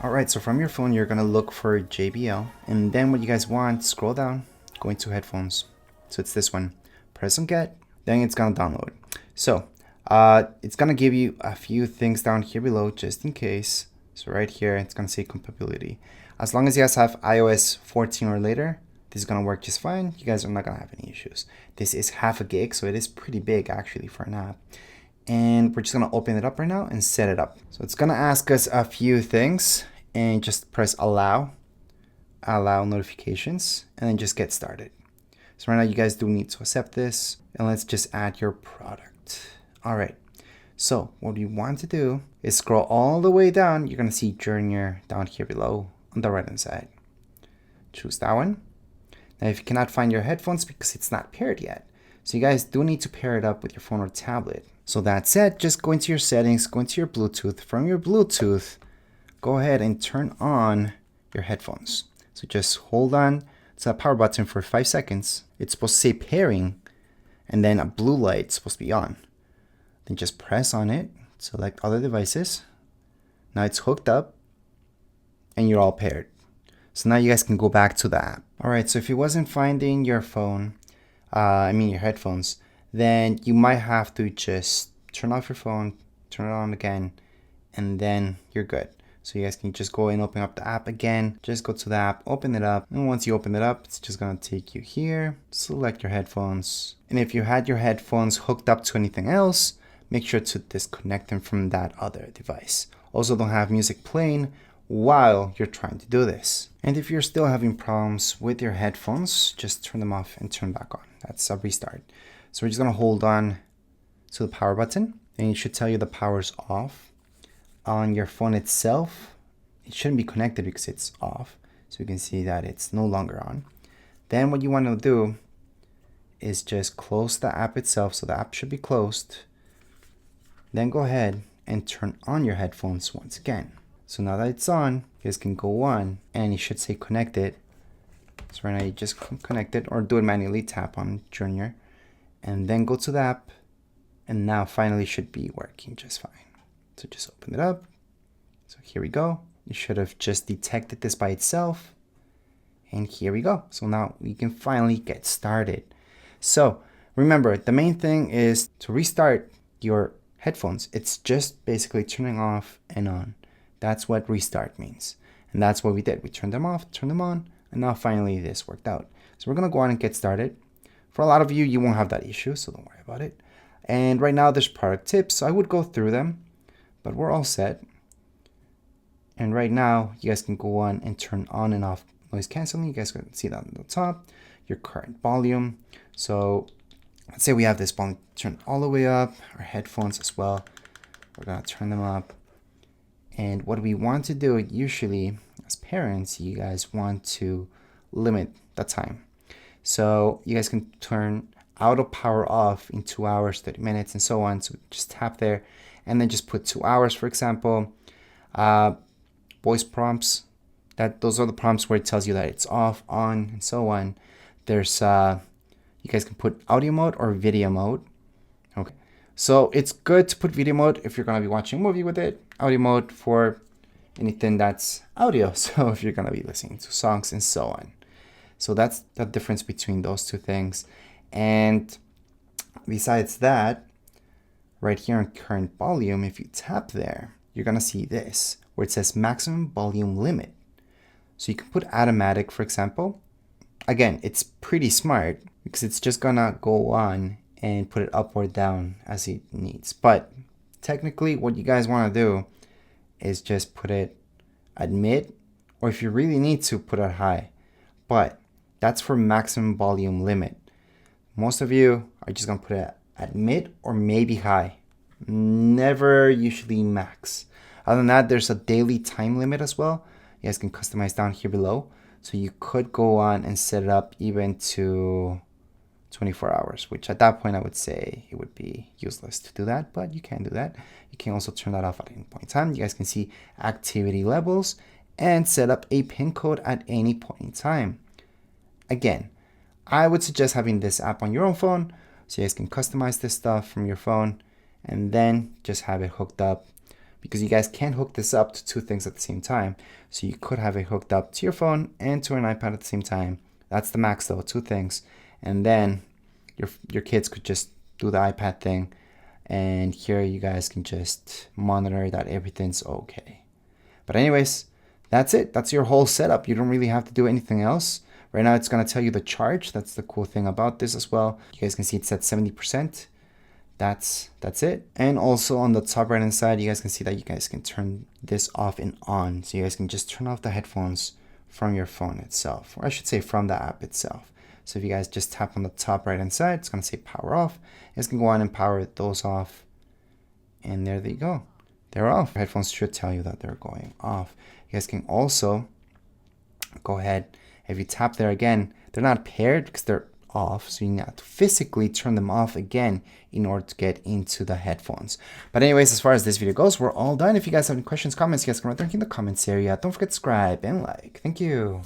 Alright, so from your phone, you're going to look for JBL. And then what you guys want, scroll down, go into headphones. So it's this one. Press on get, then it's going to download. So it's going to give you a few things down here below just in case. So right here, it's going to say compatibility. As long as you guys have iOS 14 or later, this is going to work just fine. You guys are not going to have any issues. This is half a gig, so it is pretty big actually for an app. And we're just going to open it up right now and set it up. So it's going to ask us a few things. And just press allow notifications, and then just get started. So right now you guys do need to accept this, and let's just add your product. All right, so what we want to do is scroll all the way down. You're gonna see Journier down here below on the right hand side. Choose that one. Now if you cannot find your headphones because it's not paired yet, so you guys do need to pair it up with your phone or tablet. So that said, just go into your settings, go into your Bluetooth. From your Bluetooth, go ahead and turn on your headphones. So just hold on to that power button for 5 seconds. It's supposed to say pairing, and then a blue light is supposed to be on. Then just press on it, select other devices. Now it's hooked up, and you're all paired. So now you guys can go back to the app. All right, so if it wasn't finding your phone, your headphones, then you might have to just turn off your phone, turn it on again, and then you're good. So you guys can just go and open up the app again. Just go to the app, open it up. And once you open it up, it's just gonna take you here. Select your headphones. And if you had your headphones hooked up to anything else, make sure to disconnect them from that other device. Also, don't have music playing while you're trying to do this. And if you're still having problems with your headphones, just turn them off and turn back on. That's a restart. So we're just gonna hold on to the power button, and it should tell you the power's off. On your phone itself, it shouldn't be connected because it's off. So you can see that it's no longer on. Then what you want to do is just close the app itself. So the app should be closed. Then go ahead and turn on your headphones once again. So now that it's on, you guys can go on and it should say connected. So right now you just connect it or do it manually, tap on Journier, and then go to the app, and now finally should be working just fine. So just open it up. So here we go. You should have just detected this by itself. And here we go. So now we can finally get started. So remember, the main thing is to restart your headphones. It's just basically turning off and on. That's what restart means. And that's what we did. We turned them off, turned them on, and now finally this worked out. So we're going to go on and get started. For a lot of you, you won't have that issue, so don't worry about it. And right now there's product tips. So I would go through them. But we're all set. And right now, you guys can go on and turn on and off noise canceling. You guys can see that on the top, your current volume. So let's say we have this volume turned all the way up, our headphones as well. We're gonna turn them up. And what we want to do usually as parents, you guys want to limit the time. So you guys can turn auto power off in 2 hours, 30 minutes, and so on. So just tap there. And then just put 2 hours, for example. Voice prompts, those are the prompts where it tells you that it's off, on, and so on. There's you guys can put audio mode or video mode. Okay, so it's good to put video mode if you're gonna be watching a movie with it. Audio mode for anything that's audio. So if you're gonna be listening to songs and so on. So that's the difference between those two things. And besides that, right here on current volume, if you tap there, you're gonna see this, where it says maximum volume limit. So you can put automatic, for example. Again, it's pretty smart because it's just gonna go on and put it up or down as it needs. But technically what you guys wanna do is just put it at mid, or if you really need to, put it high. But that's for maximum volume limit. Most of you are just gonna put it at mid or maybe high. Never usually max. Other than that, there's a daily time limit as well. You guys can customize down here below. So you could go on and set it up even to 24 hours, which at that point I would say it would be useless to do that, but you can do that. You can also turn that off at any point in time. You guys can see activity levels and set up a pin code at any point in time. Again, I would suggest having this app on your own phone so you guys can customize this stuff from your phone and then just have it hooked up because you guys can't hook this up to two things at the same time. So you could have it hooked up to your phone and to an iPad at the same time. That's the max though, two things. And then your kids could just do the iPad thing, and here you guys can just monitor that everything's okay. But anyways, that's it. That's your whole setup. You don't really have to do anything else. Right now it's going to tell you the charge. That's the cool thing about this as well. You guys can see it's at 70%. That's it. And also on the top right hand side, you guys can see that you guys can turn this off and on. So you guys can just turn off the headphones from your phone itself, or I should say from the app itself. So if you guys just tap on the top right hand side, it's going to say power off. You guys can go on and power those off. And there they go. They're off. Headphones should tell you that they're going off. You guys can also go ahead. If you tap there again, they're not paired because they're off. So you have to physically turn them off again in order to get into the headphones. But anyways, as far as this video goes, we're all done. If you guys have any questions, comments, you guys can write them in the comments area. Don't forget to subscribe and like. Thank you.